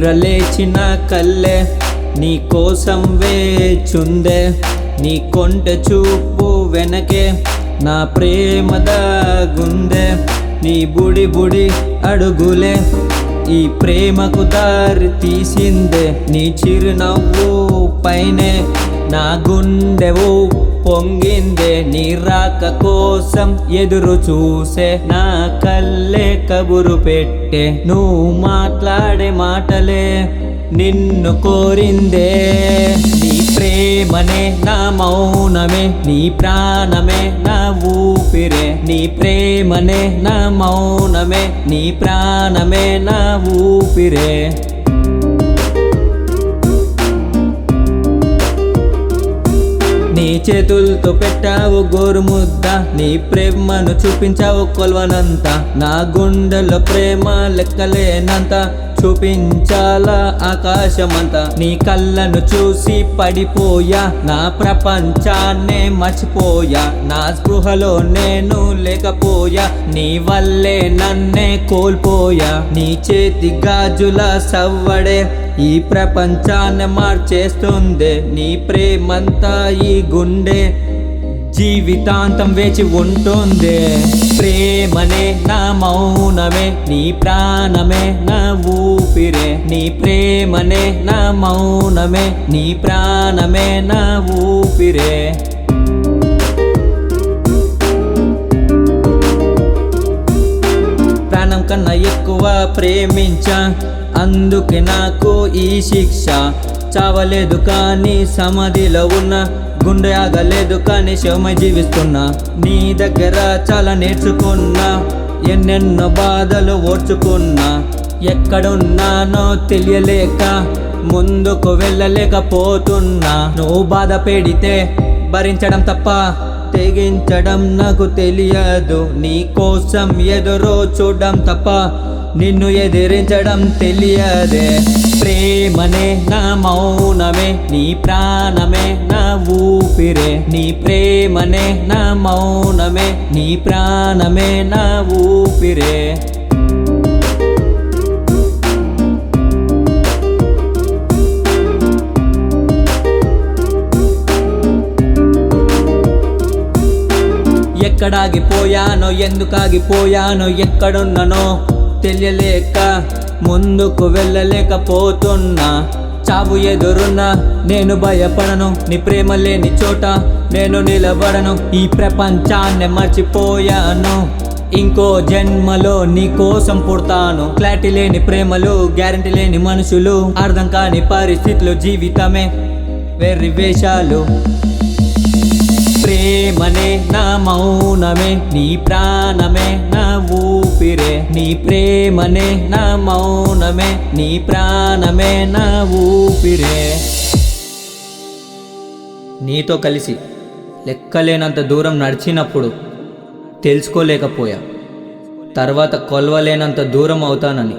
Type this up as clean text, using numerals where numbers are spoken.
నిద్రలేచిన కల్లే నీ కోసం వేచుందే, నీ కొంటె చూపు వెనకే నా ప్రేమ దాగుందే, నీ బుడి బుడి అడుగులే ఈ ప్రేమకు దారి తీసిందే, నీ చిరునవ్వు పైనే నా గుండెవు పొంగిందే, నీ రాక కోసం ఎదురు చూసే నా కల్లే కబురు పెట్టే, నువ్వు మాట్లాడే మాటలే నిన్ను కోరిందే, నీ ప్రేమనే నా మౌనమే, నీ ప్రాణమే నా ఊపిరే, నీ ప్రేమనే నా మౌనమే, నీ ప్రాణమే నా ఊపిరే. నీ చేతులతో పెట్టావు గోరుముద్ద, నీ ప్రేమను చూపించావు కొల్వనంత, నా గుండెలో ప్రేమ లెక్కలేనంత చూపించాలా ఆకాశమంతా, నీ కళ్ళను చూసి పడిపోయా, నా ప్రపంచాన్నే మర్చిపోయా, నా స్పృహలో నేను లేకపోయా, నీ వల్లే నన్నే కోల్పోయా, నీ చేతి గాజుల సవ్వడే ఈ ప్రపంచాన్ని మార్చేస్తుంది, నీ ప్రేమంతా ఈ గుండె జీవితాంతం వేచి ఉంటుంది. ప్రేమనే నా మౌనమే, నీ ప్రాణమే నా ఊపిరే, నీ ప్రేమనే నా మౌనమే, నీ ప్రాణమే నా ఊపిరే. ప్రాణం కన్నా ఎక్కువ ప్రేమించా, అందుకే నాకు ఈ శిక్ష, చావలేదు కానీ సమాధిలో ఉన్న, గుండె ఆగలేదు కానీ శవమై జీవిస్తున్నా, నీ దగ్గర చాలా నేర్చుకున్నా, ఎన్నెన్నో బాధలు ఓర్చుకున్నా, ఎక్కడున్నానో తెలియలేక ముందుకు వెళ్ళలేకపోతున్నా, నువ్వు బాధ పెడితే భరించడం తప్ప తెగించడం నాకు తెలియదు, నీ కోసం ఎదురు చూడడం తప్ప నిన్ను ఎదిరించడం తెలియదే. ప్రేమనే నా మౌనమే, నీ ప్రాణమే నా ఊపిరే, నీ ప్రేమనే నా మౌనమే, నీ ప్రాణమే నా ఊపిరే. ఎక్కడాగిపోయానో ఎందుకాగిపోయానో, ఎక్కడున్నానో తెలియలేక ముందుకు వెళ్ళలేకపోతున్నా, చావు ఎదురున్నా నేను భయపడను, నీ ప్రేమ లేని చోట నేను నిలబడను, ఈ ప్రపంచాన్ని మర్చిపోయాను, ఇంకో జన్మలో నీ కోసం పుడతాను. క్లారిటీ లేని ప్రేమలు, గ్యారంటీ లేని మనుషులు, అర్థం కాని పరిస్థితులు, జీవితమే వెర్రి వేషాలు. ప్రేమనే నా మౌనమే, నీ ప్రాణమే నా ఊపిరే, నీ ప్రేమనే నా మౌనమే, నీ ప్రాణమే నా ఊపిరే. నీతో కలిసి లెక్కలేనంత దూరం నడిచినప్పుడు తెలుసుకోలేకపోయా, తర్వాత కొలవలేనంత దూరం అవుతానని.